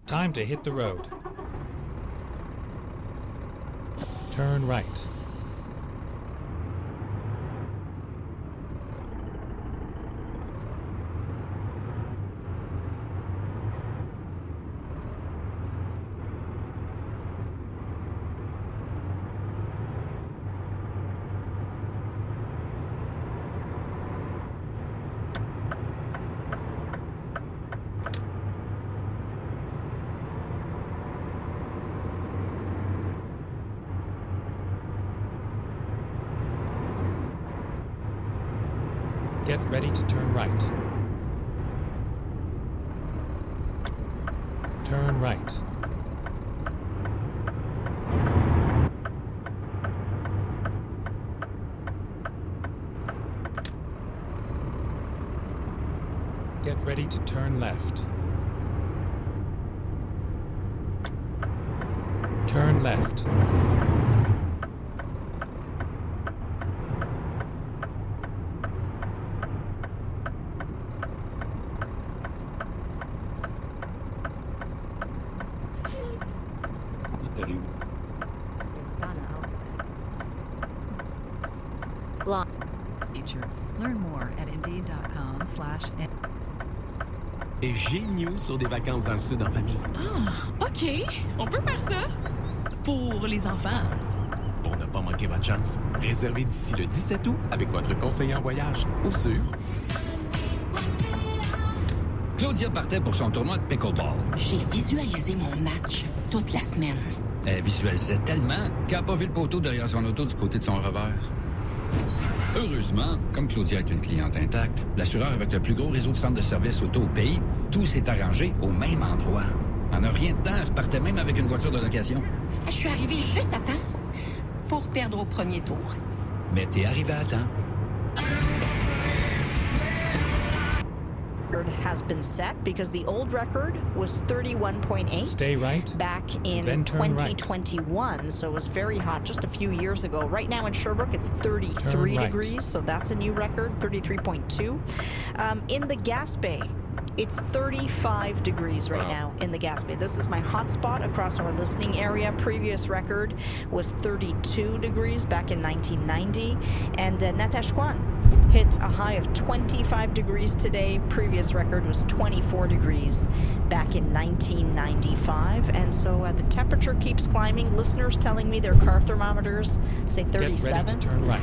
Time to hit the road. Turn right. Get ready to turn right. Turn right. Get ready to turn left. Turn left. Feature. Learn more at indeed.com/. Et géniaux sur des vacances dans le sud en famille. Ah, OK. On peut faire ça. Pour les enfants. Pour ne pas manquer votre chance, réservez d'ici le 17 août avec votre conseiller en voyage ou sur... Claudia partait pour son tournoi de pickleball. J'ai visualisé mon match toute la semaine. Elle visualisait tellement qu'elle n'a pas vu le poteau derrière son auto du côté de son revers. Heureusement, comme Claudia est une cliente intacte, l'assureur avec le plus gros réseau de centres de services auto au pays, tout s'est arrangé au même endroit. En un rien de temps, elle repartait même avec une voiture de location. Je suis arrivée juste à temps pour perdre au premier tour. Mais t'es arrivé à temps. Has been set because the old record was 31.8. Stay right. Back in Then turn 2021, right. So it was very hot just a few years ago. Right now in Sherbrooke, it's 33 right. degrees, so that's a new record, 33.2. In the Gas Bay, it's 35 degrees right now in the Gas Bay. This is my hotspot across our listening area. Previous record was 32 degrees back in 1990. And Natashquan hit a high of 25 degrees today. Previous record was 24 degrees back in 1995. And so the temperature keeps climbing. Listeners telling me their car thermometers say 37. Get ready to turn right.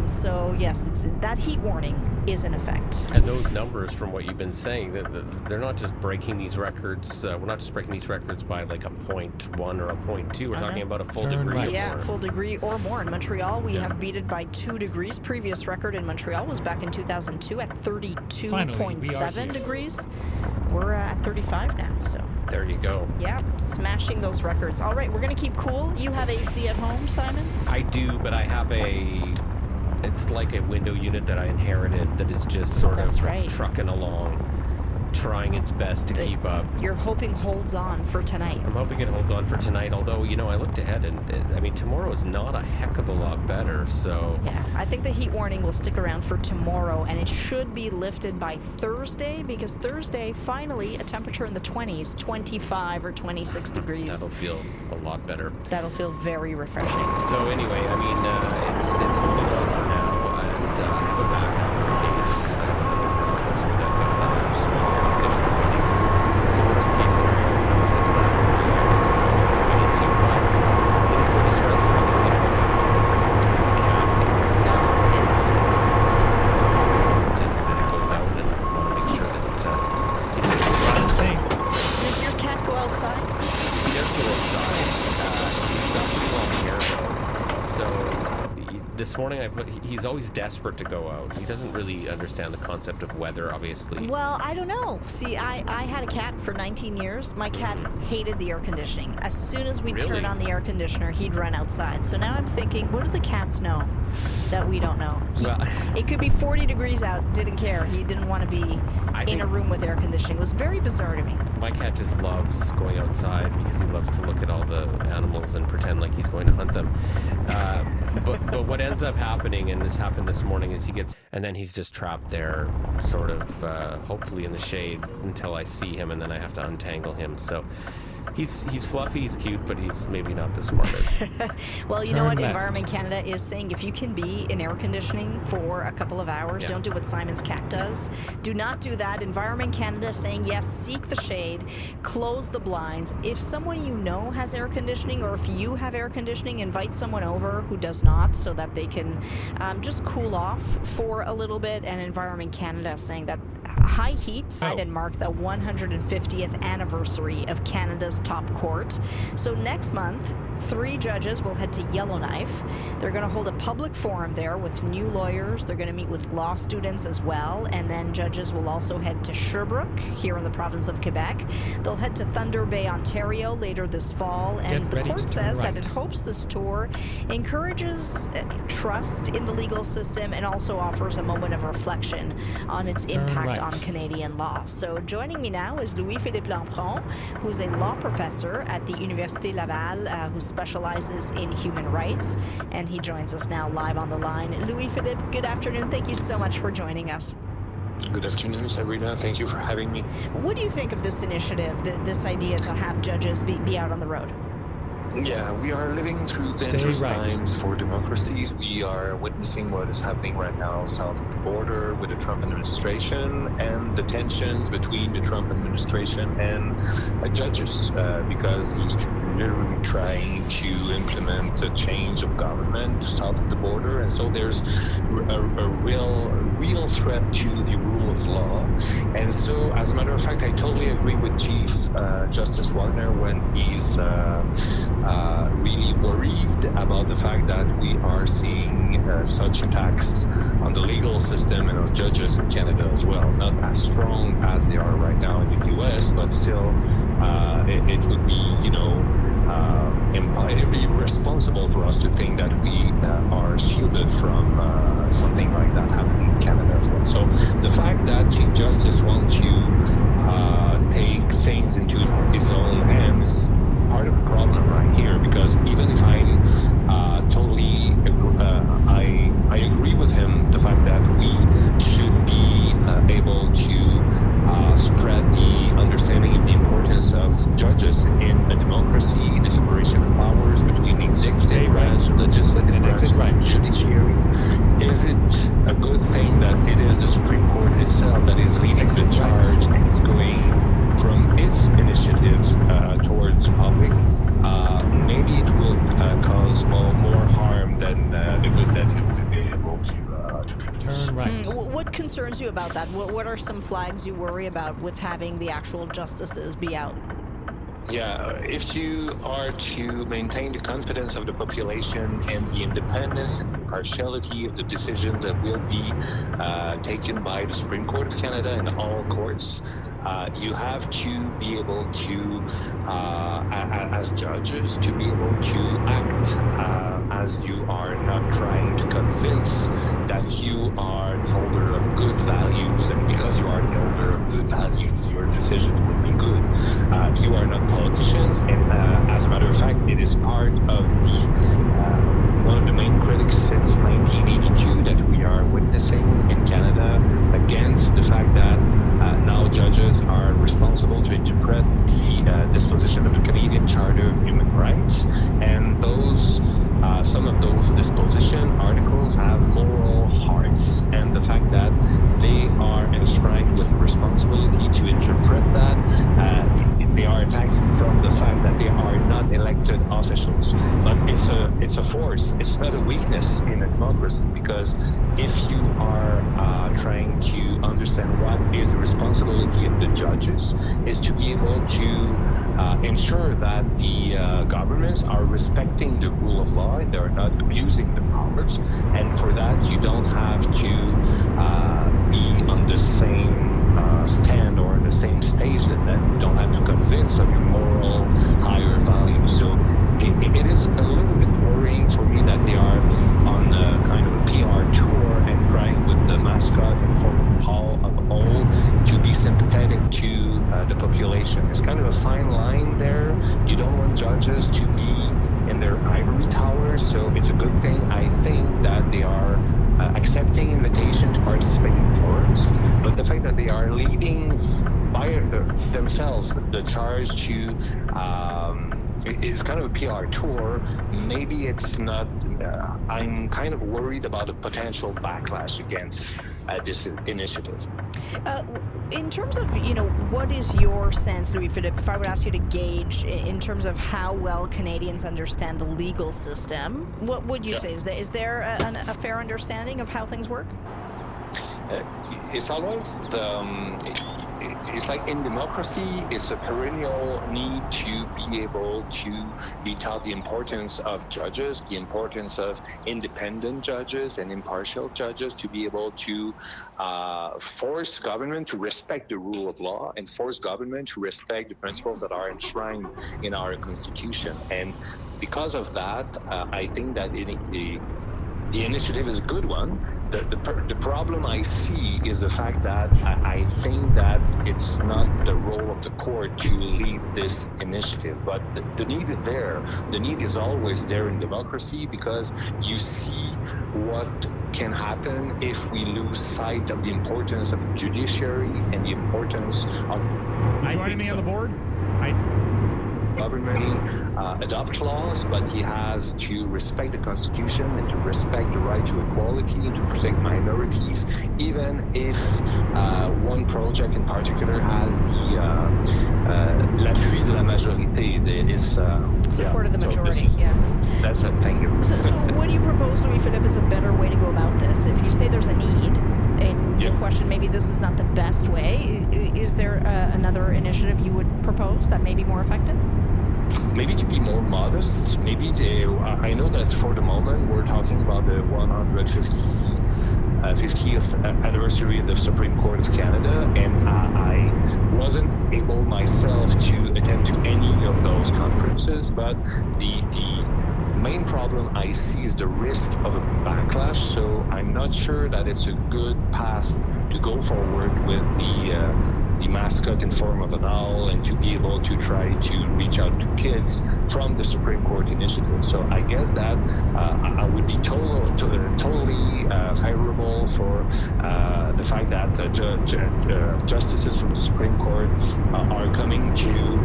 So yes, that heat warning is in effect. And those numbers, from what you've been saying, they're not just breaking these records. We're not just breaking these records by like a 0.1 or a 0.2. We're talking about a full degree right. or more. Full degree or more. In Montreal, we have beat it by 2 degrees. Previous record in Montreal was back in 2002 at 32.7 degrees. We're at 35 now, so. There you go. Yeah, smashing those records. All right, we're going to keep cool. You have AC at home, Simon? I do, but I have it's like a window unit that I inherited that is just sort of trucking along, trying its best to keep up. You're hoping holds on for tonight. I'm hoping it holds on for tonight, although, you know, I looked ahead and, I mean, tomorrow is not a heck of a lot better, so... Yeah, I think the heat warning will stick around for tomorrow, and it should be lifted by Thursday, because Thursday, finally, a temperature in the 20s, 25 or 26 degrees. That'll feel a lot better. That'll feel very refreshing. So anyway, I mean, it's holding on for now, and I have a backup in case we don't get another small air conditioner running. So worst case scenario, we use it to that. We need to, but it is a little stressful because, you know, we have and it goes out, and I want to make sure that it Does your cat go outside? He does go outside. He's got pretty long hair though. So this morning he's always desperate to go out. He doesn't really understand the concept of weather, obviously. Well, I don't know. See, I had a cat for 19 years. My cat hated the air conditioning. As soon as we'd turn on the air conditioner, he'd run outside. So now I'm thinking, what do the cats know that we don't know? It could be 40 degrees out, didn't care. He didn't want to be in a room with air conditioning. It was very bizarre to me. My cat just loves going outside because he loves to look at all the animals and pretend like he's going to hunt them. But what ends up happening, and this happened this morning, is he gets and then he's just trapped there, sort of hopefully in the shade until I see him, and then I have to untangle him. So he's fluffy, he's cute, but he's maybe not the smartest. Well, you know Turn what? left. Environment Canada is saying if you can be in air conditioning for a couple of hours, Yeah. don't do what Simon's cat does. Do not do that. Environment Canada is saying yes, seek the shade, close the blinds. If someone you know has air conditioning, or if you have air conditioning, invite someone over who does not, so that they can just cool off for a little bit. And Environment Canada is saying that high heat and mark the 150th anniversary of Canada's top court. So next month, 3 judges will head to Yellowknife. They're going to hold a public forum there with new lawyers. They're going to meet with law students as well. And then judges will also head to Sherbrooke, here in the province of Quebec. They'll head to Thunder Bay, Ontario later this fall. And the ready to court turn says that right. it hopes this tour encourages trust in the legal system and also offers a moment of reflection on its impact right. on Canadian law. So joining me now is Louis-Philippe Lampron, who's a law professor at the Université Laval, who specializes in human rights, and he joins us now live on the line. Louis-Philippe, good afternoon. Thank you so much for joining us. Good afternoon, Sabrina. Thank you for having me. What do you think of this initiative, this idea to have judges be out on the road? Yeah, we are living through Stay dangerous right. times for democracies. We are witnessing what is happening right now south of the border with the Trump administration and the tensions between the Trump administration and judges, because he's literally trying to implement a change of government south of the border. And so there's a real threat to the rule of law. And so, as a matter of fact, I totally agree with Chief Justice Wagner when he's really worried about the fact that we are seeing such attacks on the legal system and on judges in Canada as well. Not as strong as they are right now in the US, but still it would be, irresponsible for us to think that we are shielded from something like that happening in Canada as well. So the fact that Chief Justice wants to take things into his own hands, part of the problem right here, because even if I'm I agree with him, the fact that we should be able to spread the understanding of the importance of judges in a democracy, the separation of powers between the executive branch, the legislative And branch, exit right. and the judiciary. Is it a good thing that it is the Supreme Court itself that is leading the Exit right. charge and it's going from its initiatives towards the public? Maybe it will cause more harm than the good that it will be able to produce. Turn right. What concerns you about that? What are some flags you worry about with having the actual justices be out? Yeah, if you are to maintain the confidence of the population and the independence and impartiality of the decisions that will be taken by the Supreme Court of Canada and all courts, you have to be able to, as judges, to be able to act as you are not trying to convince that you are the holder of good values, and because you are the holder of good values, your decisions will be good. You are not politicians, and as a matter of fact, it is part of the one of the main critics since 1982 that we are witnessing in Canada against the fact that now judges are responsible to interpret the disposition of the Canadian Charter of Human Rights, and those some of those disposition articles have moral hearts, and the fact that they are enshrined with the responsibility to interpret that, they are attacking from the fact that they are not elected officials. But it's a force. It's not a weakness in a democracy, because if you are trying to understand what is the responsibility of the judges, is to be able to ensure that the governments are respecting the rule of law and they are not abusing the powers. And for that, you don't have to be on the same stand or on the same stage than them. You don't have to convince of your moral higher values. So it is a little bit worrying for me that they are on a kind of a PR tour and trying with the mascot and Paul of old to be sympathetic to the population. It's kind of a fine line there. You don't want judges to be in their ivory towers, so it's a good thing, I think, that they are accepting invitation to participate in forums, but the fact that they are leading by themselves the charge to it's kind of a PR tour. Maybe it's not. I'm kind of worried about a potential backlash against this initiative. In terms of, what is your sense, Louis-Philippe, if I would ask you to gauge in terms of how well Canadians understand the legal system, what would you say? Is there a fair understanding of how things work? It's always it's like in democracy, it's a perennial need to be able to be taught the importance of judges, the importance of independent judges and impartial judges, to be able to force government to respect the rule of law and force government to respect the principles that are enshrined in our Constitution. And because of that, I think that the initiative is a good one. The problem I see is the fact that I think that it's not the role of the court to lead this initiative, but the need is there. The need is always there in democracy, because you see what can happen if we lose sight of the importance of the judiciary and the importance of... Joining me on the board? Government adopt laws, but he has to respect the Constitution and to respect the right to equality and to protect minorities, even if one project in particular has the l'appui de la majorité. Support of the majority, That's it, thank you. So what do you propose, Louis-Philippe, is a better way to go about this? If you say there's a need, and your question, maybe this is not the best way, is there another initiative you would propose that may be more effective? Maybe to be more modest. Maybe I know that for the moment we're talking about the 150th anniversary of the Supreme Court of Canada, and I wasn't able myself to attend to any of those conferences, but the main problem I see is the risk of a backlash, so I'm not sure that it's a good path to go forward with the mascot in form of an owl, and to be able to try to reach out to kids from the Supreme Court initiative. So I guess that I would be totally favorable for the fact that justices from the Supreme Court are coming to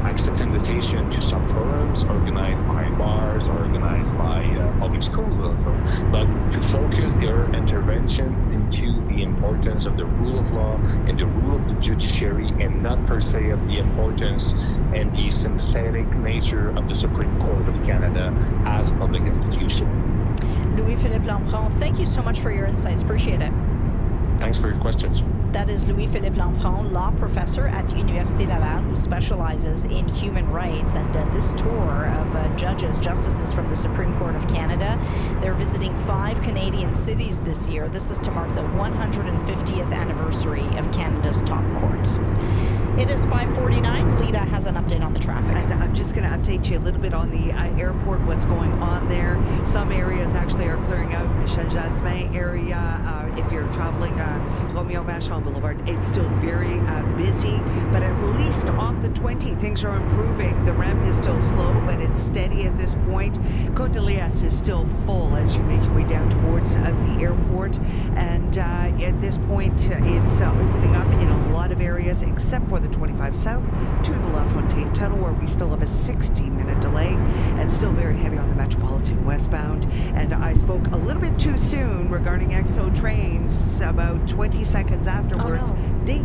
accept invitation to some forums organized by bars, organized by public schools also, but to focus their intervention into the importance of the rule of law and the rule of the judiciary, and not per se of the importance and the synthetic nature of the Supreme Court of Canada as a public institution. Louis-Philippe Lampron, thank you so much for your insights. Appreciate it. Thanks for your questions. That is Louis-Philippe Lampron, law professor at Université Laval, who specializes in human rights. And this tour of justices from the Supreme Court of Canada, they're visiting 5 Canadian cities this year. This is to mark the 150th anniversary of Canada's top court. It is 5:49. Lita has an update on the traffic. And I'm just going to update you a little bit on the airport, what's going on there. Some areas actually are clearing out. Michel Jasmin area, if you're traveling Romeo Vachon Boulevard, it's still very busy, but at least off the 20, things are improving. The ramp is still slow, but it's steady at this point. Côte de Liesse is still full as you make your way down towards the airport, and at this point, it's opening up in a lot of areas, except for the 25 South to the La Fontaine Tunnel, where we still have a 60-minute delay, and still very heavy on the Metropolitan westbound. And I spoke a little bit too soon regarding XO trains. About 20 seconds afterwards, ding!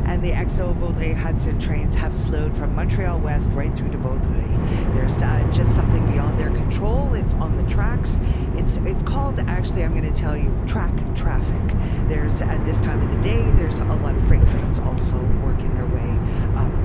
And the XO Vaudreuil-Hudson trains have slowed from Montreal West right through to Vaudreuil. There's just something beyond their control. It's on the tracks. It's called, actually, I'm going to tell you, track traffic. There's, at this time of the day, there's a lot of freight trains also working their way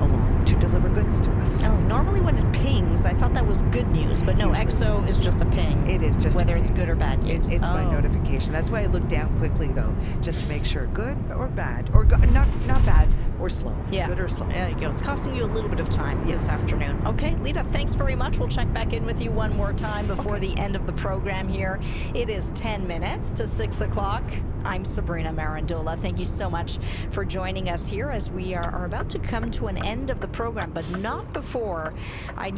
along to deliver goods to us. Oh, normally when it pings, I thought that was good news, but no, usually. XO is just a ping. It is just whether it's good or bad news. It's my notification. That's why I look down quickly, though, just to make sure good or bad, or not bad or slow. Yeah. Good or slow. There you go. It's costing you a little bit of time this afternoon. Okay, Lita, thanks very much. We'll check back in with you one more time before the end of the program here. It is 10 minutes to 6 o'clock. I'm Sabrina Marandola. Thank you so much for joining us here as we are about to come to an end of the program, but not before I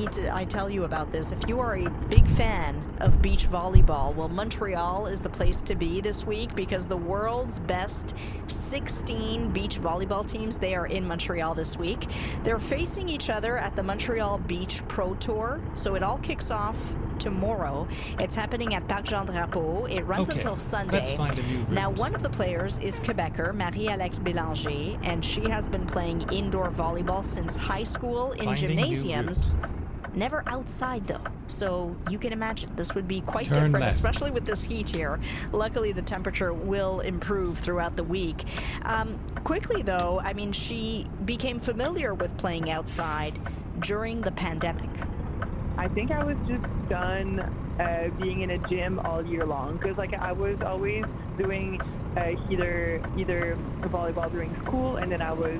tell you about this. If you are a big fan of beach volleyball, well, Montreal is the place to be this week because the world's best 16 beach volleyball teams, they are in Montreal this week. They're facing each other at the Montreal Beach Pro Tour, so it all kicks off tomorrow. It's happening at Parc Jean Drapeau. It runs until Sunday. Let's find a new route. Now, one of the players is Quebecer, Marie-Alex Bélanger, and she has been playing indoor volleyball since high school in gymnasiums. Never outside, though. So you can imagine this would be quite different, especially with this heat here. Luckily, the temperature will improve throughout the week. Quickly, though, I mean, she became familiar with playing outside during the pandemic. I think I was just done being in a gym all year long because like I was always doing either volleyball during school, and then I was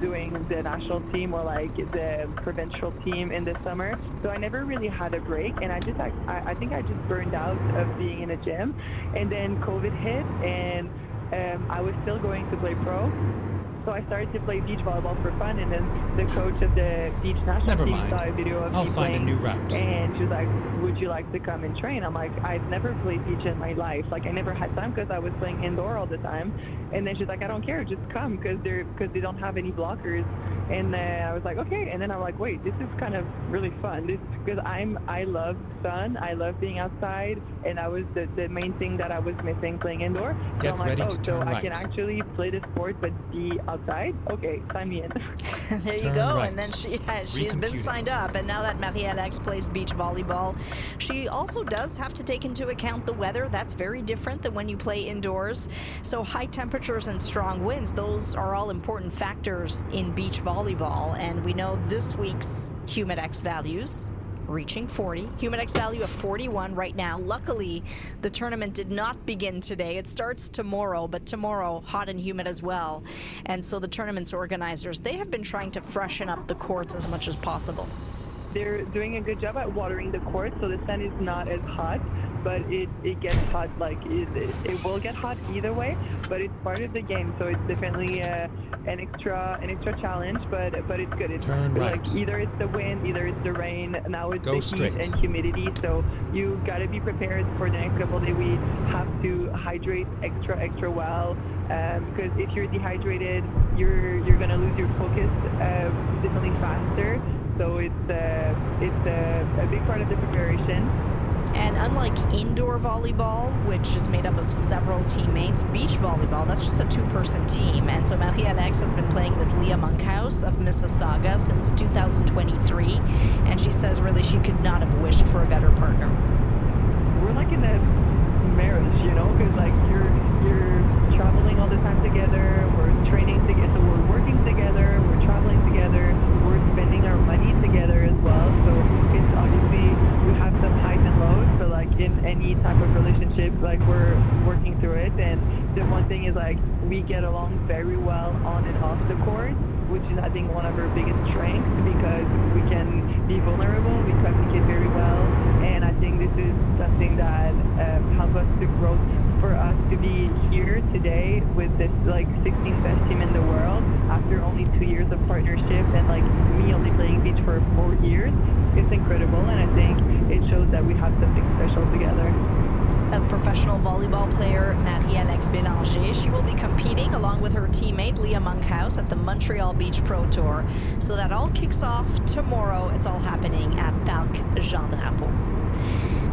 doing the national team or like the provincial team in the summer. So I never really had a break, and I think I just burned out of being in a gym. And then COVID hit, and I was still going to play pro. So I started to play beach volleyball for fun, and then the coach of the beach national team saw a video of me playing, and she was like, "Would you like to come and train?" I'm like, "I've never played beach in my life. Like I never had time because I was playing indoor all the time." And then she's like, "I don't care, just come because they don't have any blockers." And I was like, "Okay." And then I'm like, "Wait, this is kind of really fun." Because I love sun, I love being outside, and that was the main thing that I was missing playing indoor. So I'm like, "Oh, so I can actually play the sport but be outside? Okay, sign me in." There you go. And then she's been signed up, and now that Marie-Alex plays beach volleyball, she also does have to take into account the weather. That's very different than when you play indoors. So high temperatures and strong winds, those are all important factors in beach volleyball. And we know this week's Humidex values reaching 40. Humidex value of 41 right now. Luckily, the tournament did not begin today. It starts tomorrow, but tomorrow hot and humid as well. And so the tournament's organizers, they have been trying to freshen up the courts as much as possible. They're doing a good job at watering the court, so the sun is not as hot, but it gets hot. Like it will get hot either way, but it's part of the game, so it's definitely an extra challenge. But it's good. It's like either it's the wind, either it's the rain. Now it's the heat and humidity. So you got to be prepared for the next couple of days. We have to hydrate extra well, because if you're dehydrated, you're gonna lose your focus definitely faster. So it's a big part of the preparation. And unlike indoor volleyball, which is made up of several teammates, beach volleyball, that's just a two-person team. And so Marie-Alex has been playing with Leah Monkhouse of Mississauga since 2023. And she says really she could not have wished for a better partner. We're like in a marriage, you know, because like you're traveling all the time together, we're training together, so we're working together, we're traveling together, we're spending our money together as well. So it's obviously we have some highs and lows, but like in any type of relationship, like we're working through it. And the one thing is like we get along very well on and off the court, which is I think one of our biggest strengths because we can be vulnerable, we communicate very well, and I think this is something that helps us to grow. For us to be here today with this like 16th best team in the world after only 2 years of partnership and like me only playing beach for 4 years, it's incredible, and I think it shows that we have something special together. That's professional volleyball player Marie-Alex Bélanger. She will be competing along with her teammate Leah Monkhouse at the Montreal Beach Pro Tour. So that all kicks off tomorrow. It's all happening at Parc Jean Drapeau.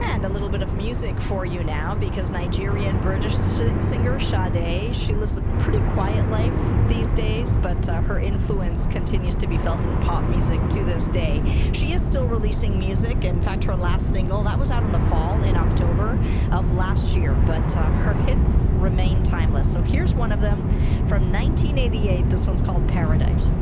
And a little bit of music for you now, because Nigerian British singer Sade, she lives a pretty quiet life these days, but her influence continues to be felt in pop music to this day. She is still releasing music. In fact, her last single, that was out in the fall, in October of last year, but her hits remain timeless. So here's one of them from 1988. This one's called Paradise.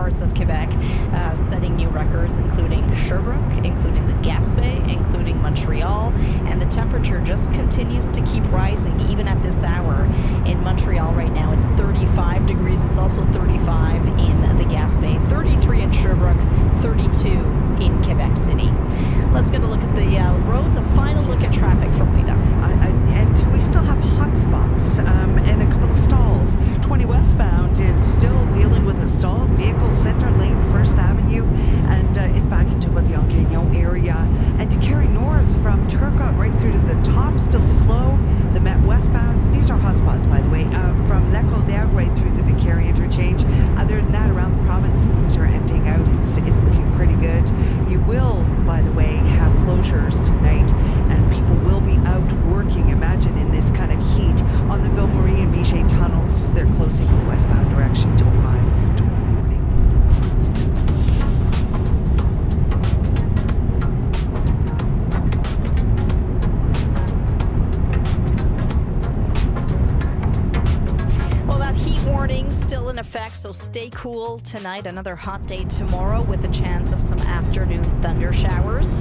parts of Quebec setting new records, including Sherbrooke, including the Gaspé, including Montreal, and the temperature just continues to keep rising even at this hour. In Montreal right now it's 35 degrees. It's also 35 in the Gaspé, 33 in Sherbrooke, 32 in Quebec City. Let's get a look at the roads, a final look at traffic from Lita. And we still have hot spots and a couple of stalls. 20 westbound is still dealing with a stalled vehicle, center lane, First Avenue, and is back into about the Anguignon area. And to carry north from Turcotte right through to the top, still slow. The Met westbound, these are hot spots, by the way, from L'École d'Air right through the Décarie interchange. Other than that, around the province, things are emptying out. It's looking pretty good. You will, by the way, have closures tonight, and people will be out working. Imagine in this kind of heat on the Ville Marie and Vichy tunnels. They're closing the westbound direction till 5 tomorrow morning. Well, that heat warning still in effect, so stay cool tonight. Another hot day tomorrow with a chance of some afternoon thunder showers.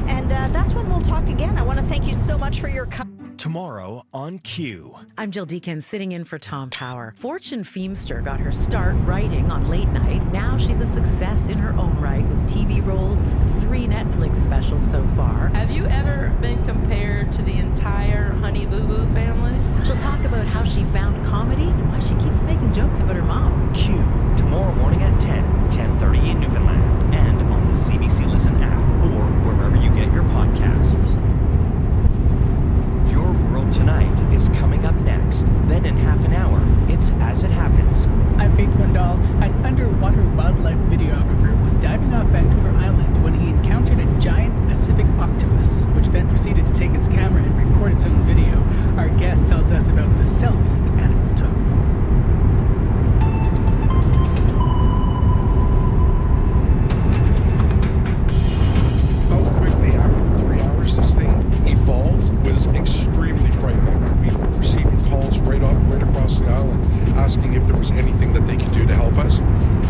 And that's when we'll talk again. I want to thank you so much for your Tomorrow on Q. I'm Jill Deacon, sitting in for Tom Power. Fortune Feemster got her start writing on late night. Now she's a success in her own right with TV roles and 3 Netflix specials so far. Have you ever been compared to the entire Honey Boo Boo family? She'll talk about how she found comedy and why she keeps making jokes about her mom. Q. Tomorrow morning at 10:30 in Newfoundland, and on the CBC Listen app or wherever you get your podcasts. Your World Tonight is coming up next. Then in half an hour, it's As It Happens. I'm Faith Wendell. An underwater wildlife videographer was diving off Vancouver Island when he encountered a giant Pacific octopus, which then proceeded to take his camera and record its own video. Our guest tells us about the selfie the animal took. How quickly after 3 hours this thing evolved was extremely frightening. We were receiving calls right across the island asking if there was anything that they could do to help us.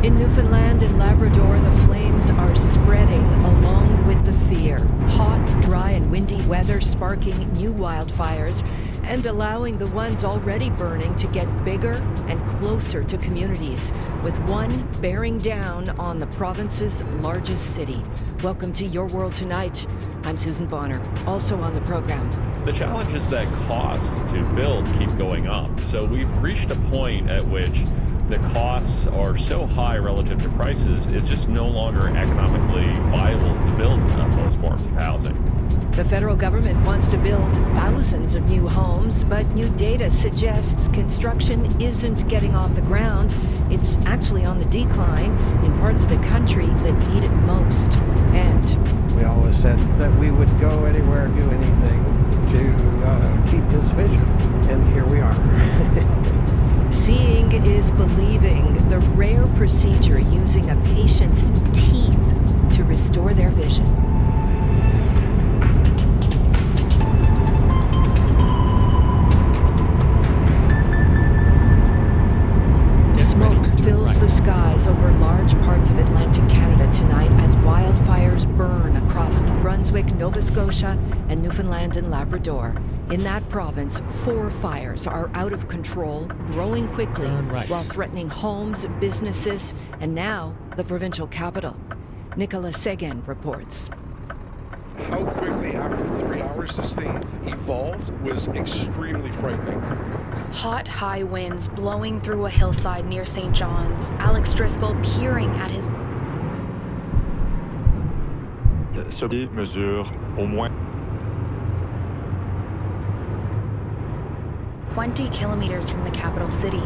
In Newfoundland and Labrador, the flames are spreading along with the fear. Hot, dry, and windy weather sparking new wildfires and allowing the ones already burning to get bigger and closer to communities, with one bearing down on the province's largest city. Welcome to Your World Tonight. I'm Susan Bonner, also on the program. The challenge is that costs to build keep going up. So we've reached a point at which the costs are so high relative to prices, it's just no longer economically viable to build most forms of housing. The federal government wants to build thousands of new homes, but new data suggests construction isn't getting off the ground. It's actually on the decline in parts of the country that need it most. And we always said that we would go anywhere and do anything to keep this vision, and here we are. Seeing is believing, the rare procedure using a patient's teeth to restore their vision. Smoke fills the skies over large parts of Atlantic Canada tonight as wildfires burn across New Brunswick, Nova Scotia, and Newfoundland and Labrador. In that province, 4 fires are out of control, growing quickly, while threatening homes, businesses, and now the provincial capital. Nicola Seguin reports. How quickly after 3 hours this thing evolved was extremely frightening. Hot, high winds blowing through a hillside near St. John's. Alex Driscoll peering at his... Ce mesure au moins 20 kilometers from the capital city.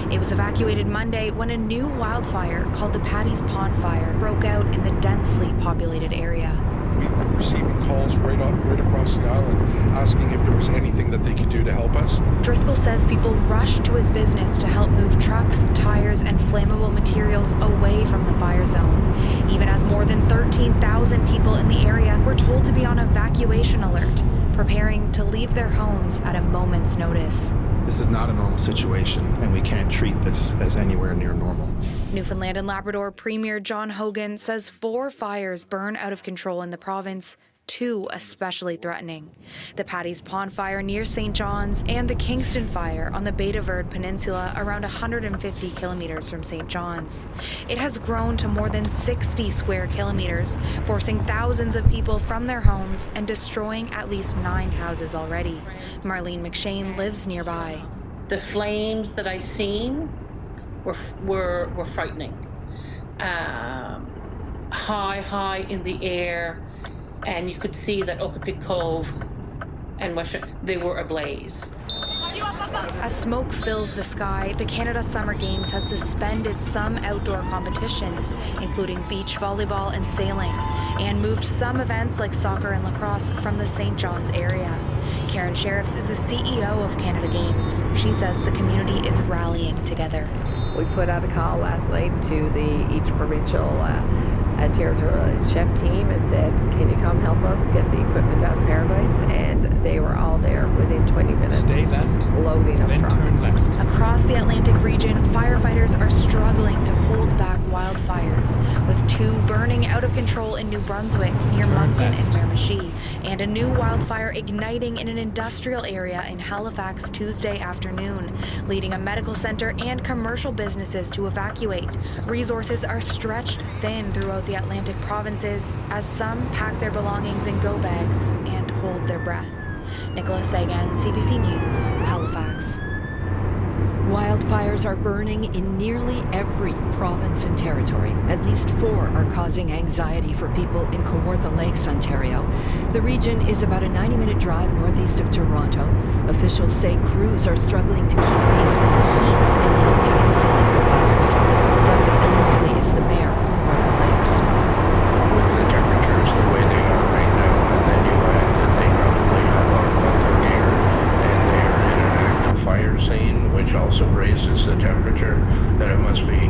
It was evacuated Monday when a new wildfire called the Paddy's Pond Fire broke out in the densely populated area. We were receiving calls right across the island asking if there was anything that they could do to help us. Driscoll says people rushed to his business to help move trucks, tires, and flammable materials away from the fire zone, even as more than 13,000 people in the area were told to be on evacuation alert, preparing to leave their homes at a moment's notice. This is not a normal situation, and we can't treat this as anywhere near normal. Newfoundland and Labrador Premier John Hogan says 4 fires burn out of control in the province, 2 especially threatening. The Paddy's Pond Fire near St. John's and the Kingston Fire on the Bay de Verde Peninsula around 150 kilometers from St. John's. It has grown to more than 60 square kilometers, forcing thousands of people from their homes and destroying at least 9 houses already. Marlene McShane lives nearby. The flames that I seen were frightening. High in the air, and you could see that Okapik Cove and they were ablaze. As smoke fills the sky, the Canada Summer Games has suspended some outdoor competitions, including beach volleyball and sailing, and moved some events like soccer and lacrosse from the St. John's area. Karen Sheriffs is the CEO of Canada Games. She says the community is rallying together. We put out a call last night to each provincial territorial chef team and said, can you come help us get the equipment out of Paradise? And they were all there within 20 minutes. Stay left, loading up then trucks. turn left. Across the Atlantic region, firefighters are struggling to hold back wildfires, with 2 burning out of control in New Brunswick near Moncton and Miramichi, and a new wildfire igniting in an industrial area in Halifax Tuesday afternoon, leading a medical center and commercial businesses to evacuate. Resources are stretched thin throughout the Atlantic provinces as some pack their belongings in go bags and hold their breath. Nicola Sagan, CBC News, Halifax. Wildfires are burning in nearly every province and territory. At least 4 are causing anxiety for people in Kenworth Lakes, Ontario. The region is about a 90-minute drive northeast of Toronto. Officials say crews are struggling to keep pace with the heat and the intensity of the fires. Doug Emsley is the mayor of Kenworth Lakes. With the temperatures the way they are right now, and then you add that they probably have a bunker gear, and they're in an active fire scene, which also raises the temperature, that it must be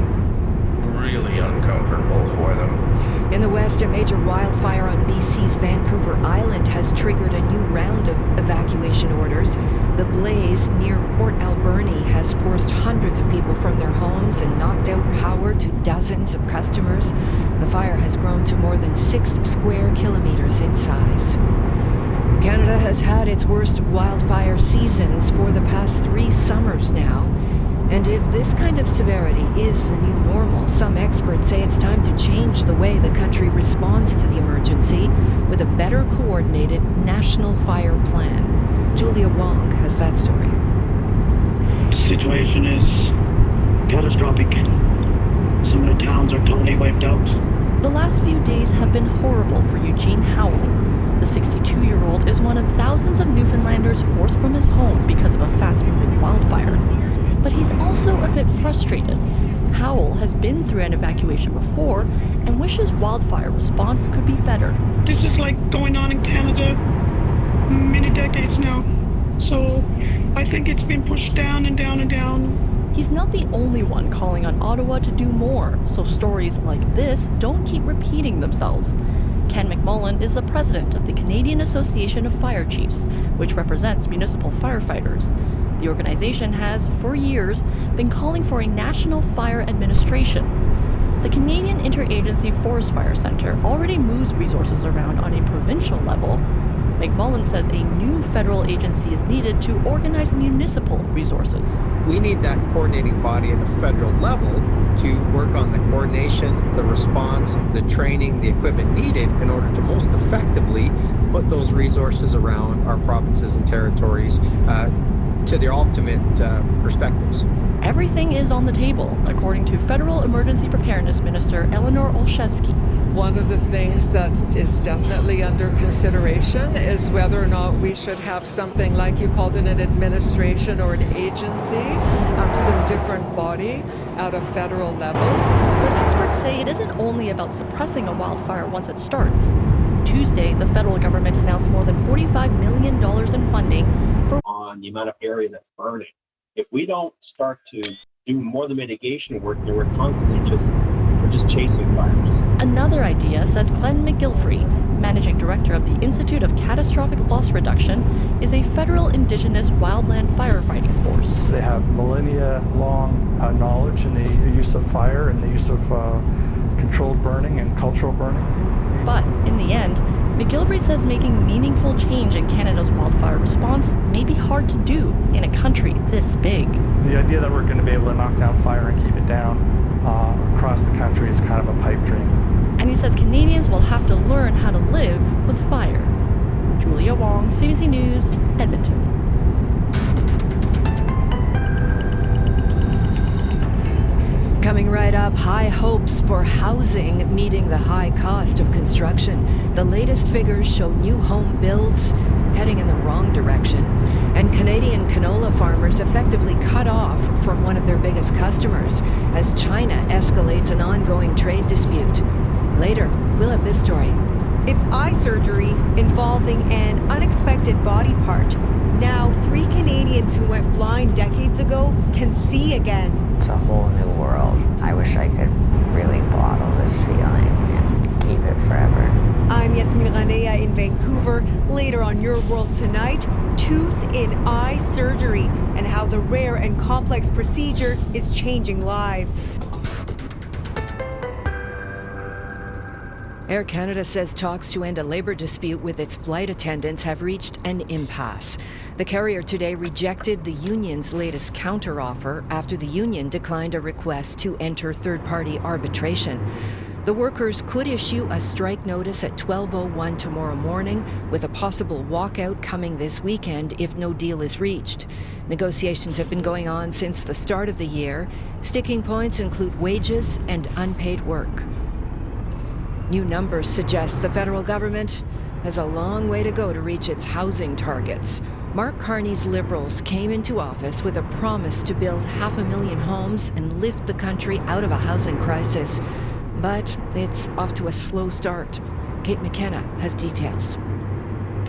really uncomfortable for them. In the west, a major wildfire on BC's Vancouver Island has triggered a new round of evacuation orders. The blaze near Port Alberni has forced hundreds of people from their homes and knocked out power to dozens of customers. The fire has grown to more than 6 square kilometers in size. Canada has had its worst wildfire seasons for the past 3 summers now. And if this kind of severity is the new normal, some experts say it's time to change the way the country responds to the emergency with a better coordinated national fire plan. Julia Wong has that story. The situation is catastrophic. Some of the towns are totally wiped out. The last few days have been horrible for Eugene Howell. The 62-year-old is one of thousands of Newfoundlanders forced from his home because of a fast-moving wildfire. But he's also a bit frustrated. Howell has been through an evacuation before and wishes wildfire response could be better. This is like going on in Canada many decades now. So I think it's been pushed down and down and down. He's not the only one calling on Ottawa to do more, so stories like this don't keep repeating themselves. Ken McMullen is the president of the Canadian Association of Fire Chiefs, which represents municipal firefighters. The organization has, for years, been calling for a national fire administration. The Canadian Interagency Forest Fire Centre already moves resources around on a provincial level. McMullen says a new federal agency is needed to organize municipal resources. We need that coordinating body at the federal level to work on the coordination, the response, the training, the equipment needed in order to most effectively put those resources around our provinces and territories to their ultimate perspectives. Everything is on the table, according to Federal Emergency Preparedness Minister Eleanor Olszewski. One of the things that is definitely under consideration is whether or not we should have something like you called it an administration or an agency, some different body at a federal level. But experts say it isn't only about suppressing a wildfire once it starts. Tuesday, the federal government announced more than $45 million in funding for on the amount of area that's burning. If we don't start to do more of the mitigation work, then we're constantly just chasing fires. Another idea, says Glenn McGilfrey, managing director of the Institute of Catastrophic Loss Reduction, is a federal Indigenous wildland firefighting force. They have millennia-long knowledge in the use of fire and the use of controlled burning and cultural burning. But in the end, McGillivray says making meaningful change in Canada's wildfire response may be hard to do in a country this big. The idea that we're going to be able to knock down fire and keep it down across the country is kind of a pipe dream. And he says Canadians will have to learn how to live with fire. Julia Wong, CBC News, Edmonton. Coming right up, high hopes for housing meeting the high cost of construction. The latest figures show new home builds heading in the wrong direction. And Canadian canola farmers effectively cut off from one of their biggest customers as China escalates an ongoing trade dispute. Later, we'll have this story. It's eye surgery involving an unexpected body part. Now, 3 Canadians who went blind decades ago can see again. It's a whole new world. I wish I could really bottle this feeling and keep it forever. I'm Yasmin Ranea in Vancouver. Later on Your World Tonight, tooth in eye surgery and how the rare and complex procedure is changing lives. Air Canada says talks to end a labor dispute with its flight attendants have reached an impasse. The carrier today rejected the union's latest counteroffer after the union declined a request to enter third-party arbitration. The workers could issue a strike notice at 12:01 tomorrow morning, with a possible walkout coming this weekend if no deal is reached. Negotiations have been going on since the start of the year. Sticking points include wages and unpaid work. New numbers suggest the federal government has a long way to go to reach its housing targets. Mark Carney's Liberals came into office with a promise to build 500,000 homes and lift the country out of a housing crisis. But it's off to a slow start. Kate McKenna has details.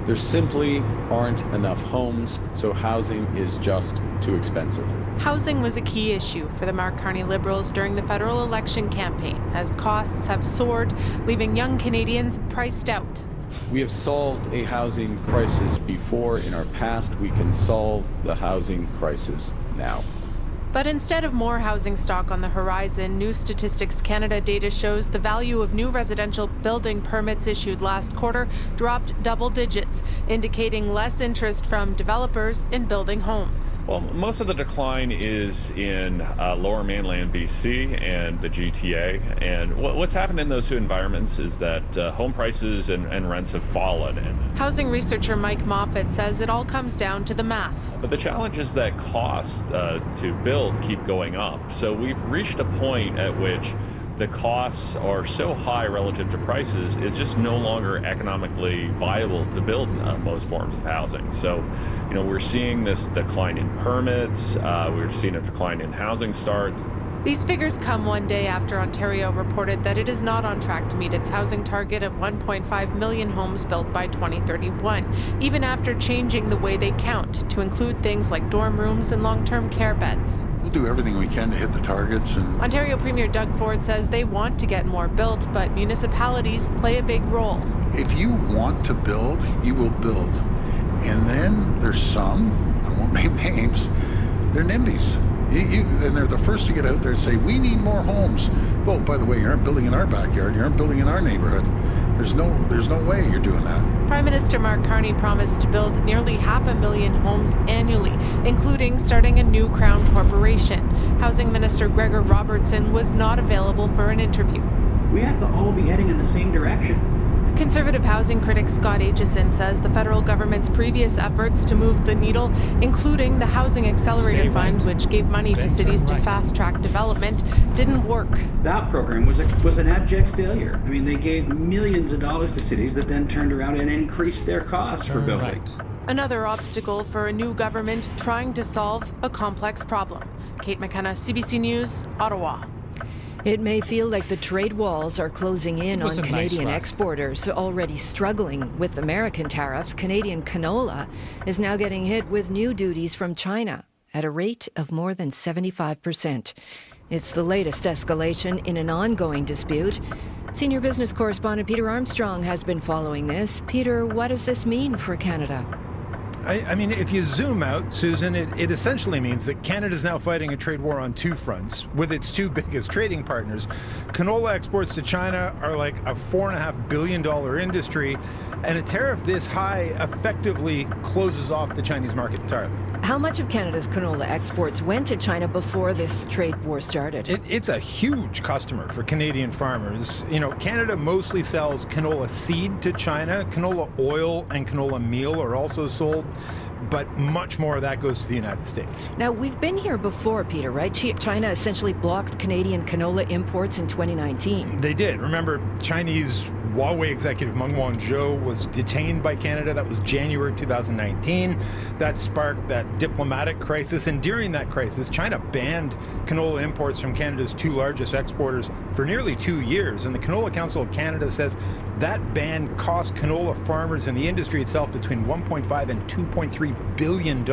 There simply aren't enough homes, so housing is just too expensive. Housing was a key issue for the Mark Carney Liberals during the federal election campaign, as costs have soared, leaving young Canadians priced out. We have solved a housing crisis before in our past. We can solve the housing crisis now. But instead of more housing stock on the horizon, New Statistics Canada data shows the value of new residential building permits issued last quarter dropped double digits, indicating less interest from developers in building homes. Well, most of the decline is in lower mainland BC and the GTA. And what's happened in those two environments is that home prices and rents have fallen. Housing researcher Mike Moffat says it all comes down to the math. But the challenge is that costs to build keep going up. So we've reached a point at which the costs are so high relative to prices, it's just no longer economically viable to build most forms of housing. So, we're seeing this decline in permits, we're seeing a decline in housing starts. These figures come one day after Ontario reported that it is not on track to meet its housing target of 1.5 million homes built by 2031, even after changing the way they count to include things like dorm rooms and long-term care beds. We'll do everything we can to hit the targets. And Ontario Premier Doug Ford says they want to get more built, but municipalities play a big role. If you want to build, you will build. And then there's some, I won't name names, they're NIMBYs. And they're the first to get out there and say, we need more homes. Well, by the way, you aren't building in our backyard, you aren't building in our neighborhood. There's no way you're doing that. Prime Minister Mark Carney promised to build nearly 500,000 homes annually, including starting a new Crown corporation. Housing Minister Gregor Robertson was not available for an interview. We have to all be heading in the same direction. Conservative housing critic Scott Aitchison says the federal government's previous efforts to move the needle, including the Housing Accelerator Fund, which gave money to cities to fast-track development, didn't work. That program was an abject failure. I mean, they gave millions of dollars to cities that then turned around and increased their costs for building. Another obstacle for a new government trying to solve a complex problem. Kate McKenna, CBC News, Ottawa. It may feel like the trade walls are closing in on Canadian exporters already struggling with American tariffs. Canadian canola is now getting hit with new duties from China at a rate of more than 75%. It's the latest escalation in an ongoing dispute. Senior business correspondent Peter Armstrong has been following this. Peter, what does this mean for Canada? I mean, if you zoom out, Susan, it essentially means that Canada's now fighting a trade war on two fronts with its two biggest trading partners. Canola exports to China are like a $4.5 billion industry, and a tariff this high effectively closes off the Chinese market entirely. How much of Canada's canola exports went to China before this trade war started? It's a huge customer for Canadian farmers. You know, Canada mostly sells canola seed to China. Canola oil and canola meal are also sold, but much more of that goes to the United States. Now, we've been here before, Peter, right? China essentially blocked Canadian canola imports in 2019. They did. Remember, Chinese Huawei executive Meng Wanzhou was detained by Canada. That was January 2019. That sparked that diplomatic crisis. And during that crisis, China banned canola imports from Canada's two largest exporters for nearly 2 years. And the Canola Council of Canada says that ban cost canola farmers and the industry itself between $1.5 and $2.3 billion.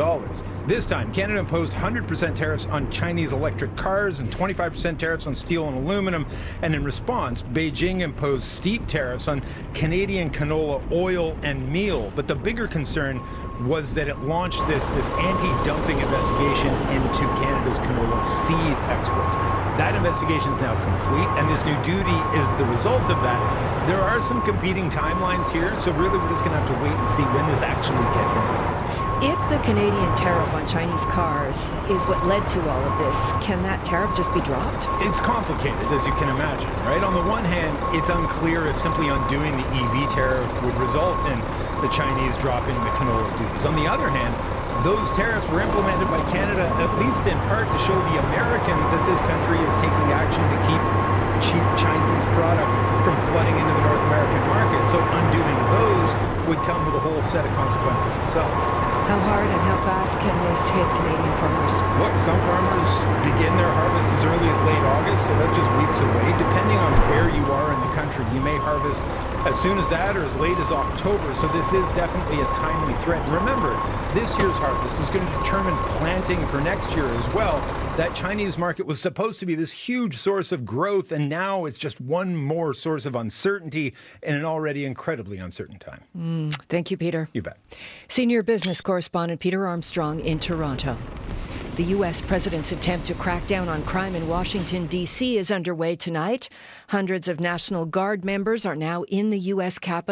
This time, Canada imposed 100% tariffs on Chinese electric cars and 25% tariffs on steel and aluminum. And in response, Beijing imposed steep tariffs on Canadian canola oil and meal. But the bigger concern was that it launched this anti-dumping investigation into Canada's canola seed exports. That investigation is now complete, and this new duty is the result of that. There are some competing timelines here, so really we're just going to have to wait and see when this actually gets implemented. If the Canadian tariff on Chinese cars is what led to all of this, can that tariff just be dropped? It's complicated, as you can imagine, right? On the one hand, it's unclear if simply undoing the EV tariff would result in the Chinese dropping the canola duties. On the other hand, those tariffs were implemented by Canada, at least in part, to show the Americans that this country is taking action to keep cheap Chinese products from flooding into the North American market. So undoing those would come with a whole set of consequences itself. How hard and how fast can this hit Canadian farmers? Look, some farmers begin their harvest as early as late August, so that's just weeks away. Depending on where you are in the country, you may harvest as soon as that or as late as October, so this is definitely a timely threat. Remember, this year's harvest is going to determine planting for next year as well. That Chinese market was supposed to be this huge source of growth, and now it's just one more source of uncertainty in an already incredibly uncertain time. Thank you, Peter. You bet. Senior business correspondent Peter Armstrong in Toronto. The U.S. president's attempt to crack down on crime in Washington, D.C. is underway tonight. Hundreds of National Guard members are now in the U.S. Capitol.